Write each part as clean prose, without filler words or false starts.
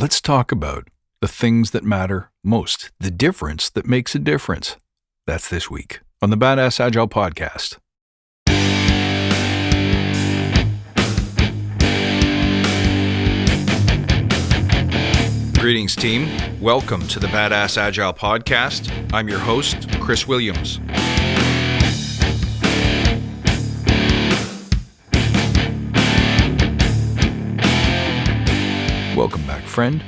Let's talk about the things that matter most, the difference that makes a difference. That's this week on the Badass Agile podcast. Greetings, team. Welcome to the Badass Agile podcast. I'm your host, Chris Williams. Welcome back, friend.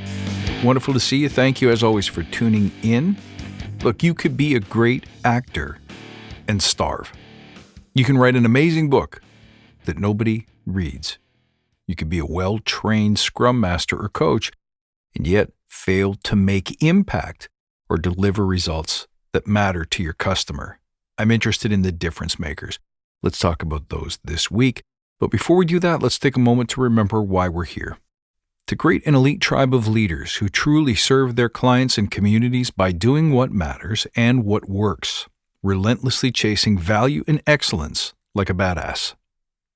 Wonderful to see you. Thank you, as always, for tuning in. Look, you could be a great actor and starve. You can write an amazing book that nobody reads. You could be a well-trained scrum master or coach and yet fail to make impact or deliver results that matter to your customer. I'm interested in the difference makers. Let's talk about those this week. But before we do that, let's take a moment to remember why we're here. To create an elite tribe of leaders who truly serve their clients and communities by doing what matters and what works, relentlessly chasing value and excellence like a badass.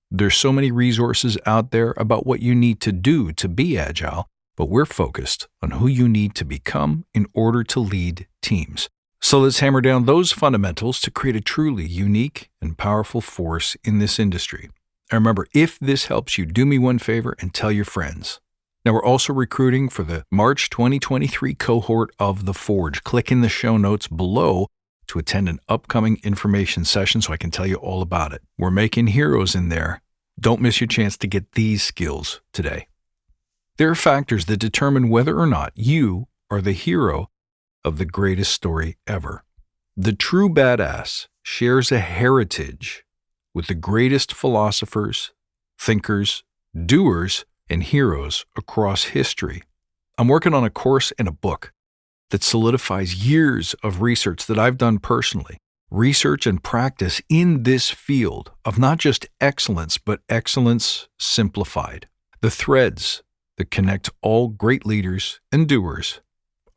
There's so many resources out there about what you need to do to be agile, but we're focused on who you need to become in order to lead teams. So let's hammer down those fundamentals to create a truly unique and powerful force in this industry. And remember, if this helps you, do me one favor and tell your friends. Now, we're also recruiting for the March 2023 cohort of The Forge. Click in the show notes below to attend an upcoming information session so I can tell you all about it. We're making heroes in there. Don't miss your chance to get these skills today. There are factors that determine whether or not you are the hero of the greatest story ever. The true badass shares a heritage with the greatest philosophers, thinkers, doers, and heroes across history. I'm working on a course and a book that solidifies years of research that I've done personally, research and practice in this field of not just excellence, but excellence simplified. The threads that connect all great leaders and doers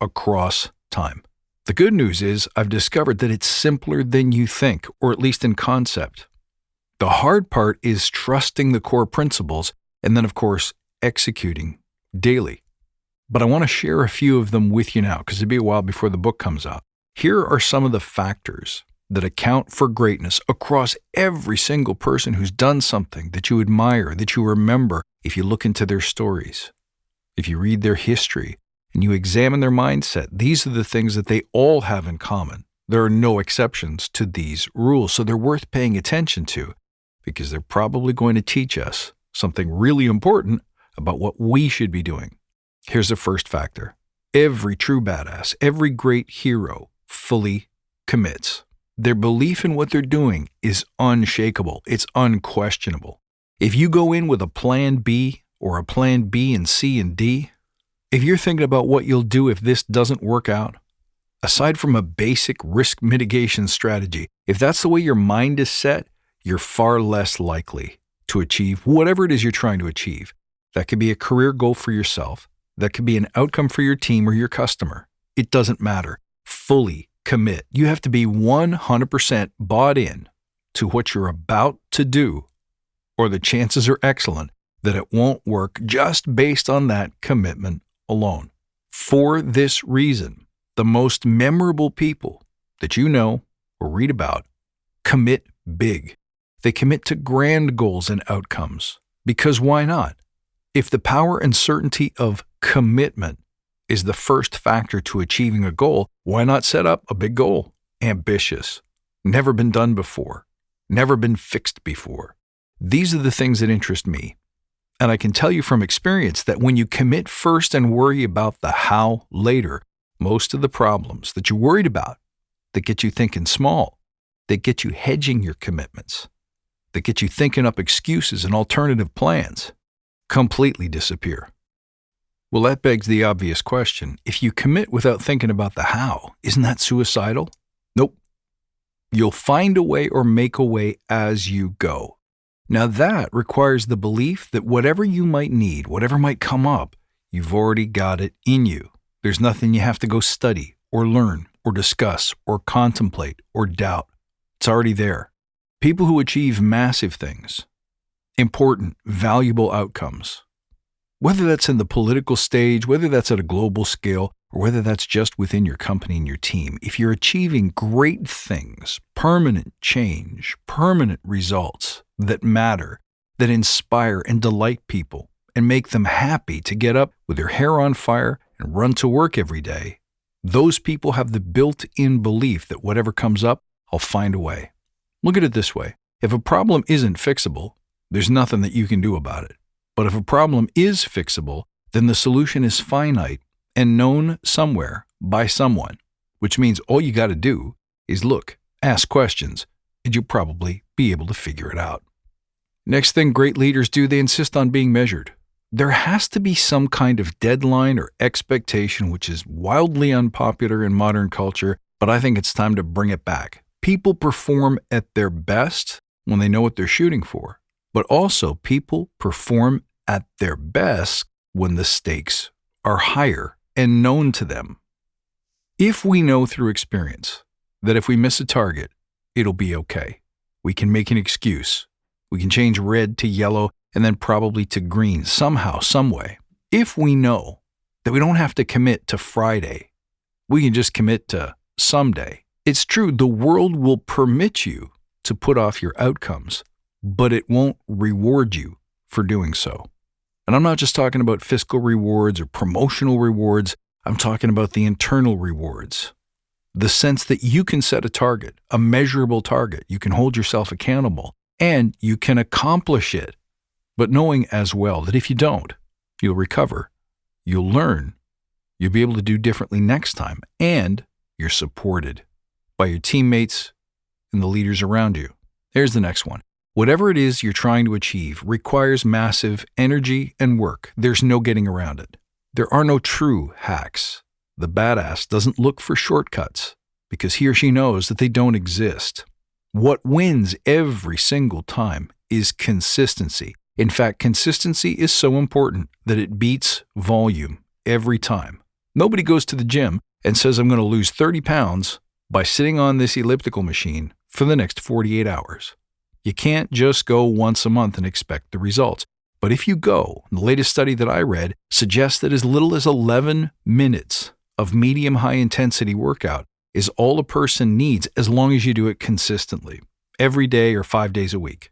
across time. The good news is I've discovered that it's simpler than you think, or at least in concept. The hard part is trusting the core principles and then, of course, executing daily. But I want to share a few of them with you now because it'll be a while before the book comes out. Here are some of the factors that account for greatness across every single person who's done something that you admire, that you remember if you look into their stories. If you read their history and you examine their mindset, these are the things that they all have in common. There are no exceptions to these rules, so they're worth paying attention to because they're probably going to teach us something really important about what we should be doing. Here's the first factor. Every true badass, every great hero fully commits. Their belief in what they're doing is unshakable. It's unquestionable. If you go in with a plan B or a plan B and C and D, if you're thinking about what you'll do if this doesn't work out, aside from a basic risk mitigation strategy, if that's the way your mind is set, you're far less likely to achieve whatever it is you're trying to achieve. That could be a career goal for yourself. That could be an outcome for your team or your customer. It doesn't matter. Fully commit. You have to be 100% bought in to what you're about to do, or the chances are excellent that it won't work just based on that commitment alone. For this reason, the most memorable people that you know or read about commit big. They commit to grand goals and outcomes. Because why not? If the power and certainty of commitment is the first factor to achieving a goal, why not set up a big goal? Ambitious, never been done before, never been fixed before. These are the things that interest me. And I can tell you from experience that when you commit first and worry about the how later, most of the problems that you're worried about, that get you thinking small, that get you hedging your commitments, that get you thinking up excuses and alternative plans, completely disappear. Well, that begs the obvious question. If you commit without thinking about the how, isn't that suicidal? Nope. You'll find a way or make a way as you go. Now that requires the belief that whatever you might need, whatever might come up, you've already got it in you. There's nothing you have to go study or learn or discuss or contemplate or doubt. It's already there. People who achieve massive things, important, valuable outcomes, Whether that's in the political stage, whether that's at a global scale, or whether that's just within your company and your team, if you're achieving great things, permanent change, permanent results that matter, that inspire and delight people, and make them happy to get up with their hair on fire and run to work every day, those people have the built-in belief that whatever comes up, I'll find a way. Look at it this way. If a problem isn't fixable, there's nothing that you can do about it. But if a problem is fixable, then the solution is finite and known somewhere by someone, which means all you got to do is look, ask questions, and you'll probably be able to figure it out. Next thing great leaders do, they insist on being measured. There has to be some kind of deadline or expectation, which is wildly unpopular in modern culture, but I think it's time to bring it back. People perform at their best when they know what they're shooting for, but also people perform at their best when the stakes are higher and known to them. If we know through experience that if we miss a target, it'll be okay. We can make an excuse. We can change red to yellow and then probably to green somehow, some way. If we know that we don't have to commit to Friday, we can just commit to someday. It's true, the world will permit you to put off your outcomes, but it won't reward you for doing so. And I'm not just talking about fiscal rewards or promotional rewards. I'm talking about the internal rewards. The sense that you can set a target, a measurable target. You can hold yourself accountable and you can accomplish it. But knowing as well that if you don't, you'll recover, you'll learn, you'll be able to do differently next time, and you're supported by your teammates and the leaders around you. Here's the next one. Whatever it is you're trying to achieve requires massive energy and work. There's no getting around it. There are no true hacks. The badass doesn't look for shortcuts because he or she knows that they don't exist. What wins every single time is consistency. In fact, consistency is so important that it beats volume every time. Nobody goes to the gym and says, I'm going to lose 30 pounds by sitting on this elliptical machine for the next 48 hours. You can't just go once a month and expect the results. But if you go, the latest study that I read suggests that as little as 11 minutes of medium-high intensity workout is all a person needs as long as you do it consistently, every day or 5 days a week.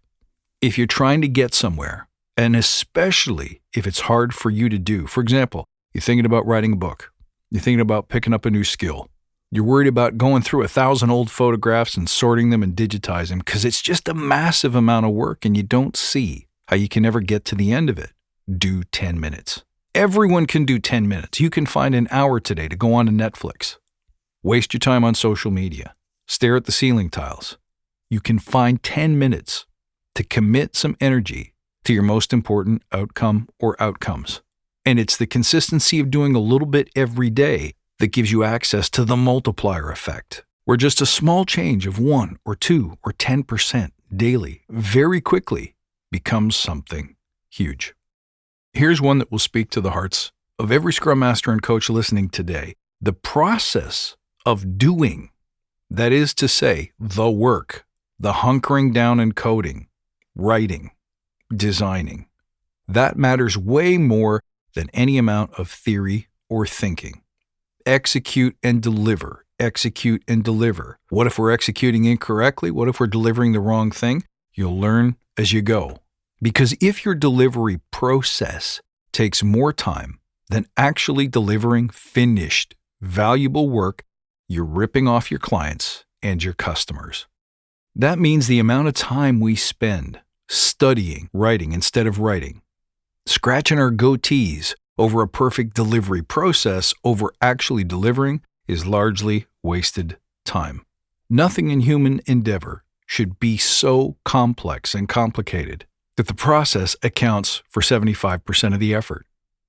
If you're trying to get somewhere, and especially if it's hard for you to do, for example, you're thinking about writing a book, you're thinking about picking up a new skill, you're worried about going through 1,000 old photographs and sorting them and digitizing them because it's just a massive amount of work and you don't see how you can ever get to the end of it. Do 10 minutes. Everyone can do 10 minutes. You can find an hour today to go on to Netflix. Waste your time on social media. Stare at the ceiling tiles. You can find 10 minutes to commit some energy to your most important outcome or outcomes. And it's the consistency of doing a little bit every day that gives you access to the multiplier effect, where just a small change of 1 or 2 or 10% daily very quickly becomes something huge. Here's one that will speak to the hearts of every Scrum Master and coach listening today. The process of doing, that is to say, the work, the hunkering down and coding, writing, designing, that matters way more than any amount of theory or thinking. Execute and deliver. Execute and deliver. What if we're executing incorrectly? What if we're delivering the wrong thing? You'll learn as you go. Because if your delivery process takes more time than actually delivering finished, valuable work, you're ripping off your clients and your customers. That means the amount of time we spend studying, writing instead of writing, scratching our goatees over a perfect delivery process over actually delivering is largely wasted time. Nothing in human endeavor should be so complex and complicated that the process accounts for 75% of the effort.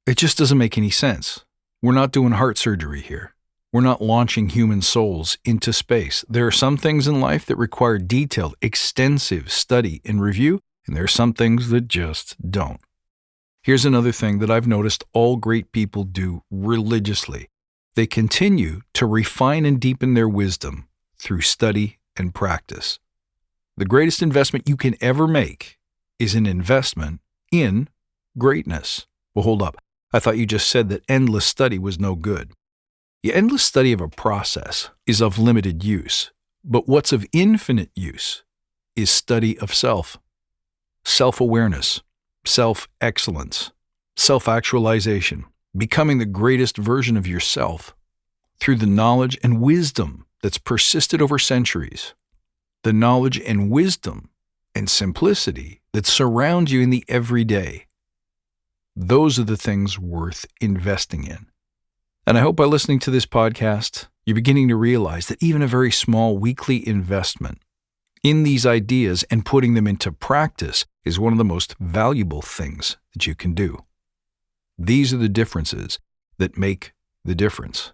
It just doesn't make any sense. We're not doing heart surgery here. We're not launching human souls into space. There are some things in life that require detailed, extensive study and review, and there are some things that just don't. Here's another thing that I've noticed all great people do religiously. They continue to refine and deepen their wisdom through study and practice. The greatest investment you can ever make is an investment in greatness. Well, hold up. I thought you just said that endless study was no good. The endless study of a process is of limited use, but what's of infinite use is study of self, self-awareness, self-excellence, self-actualization, becoming the greatest version of yourself through the knowledge and wisdom that's persisted over centuries, the knowledge and wisdom and simplicity that surround you in the everyday. Those are the things worth investing in. And I hope by listening to this podcast, you're beginning to realize that even a very small weekly investment in these ideas and putting them into practice is one of the most valuable things that you can do. These are the differences that make the difference.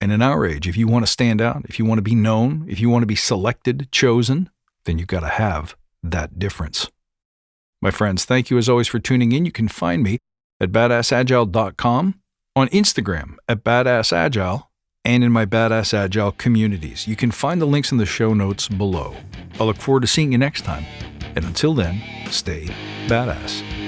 And in our age, if you want to stand out, if you want to be known, if you want to be selected, chosen, then you've got to have that difference. My friends, thank you as always for tuning in. You can find me at badassagile.com, on Instagram at badassagile, and in my Badass Agile communities. You can find the links in the show notes below. I look forward to seeing you next time. And until then, stay badass.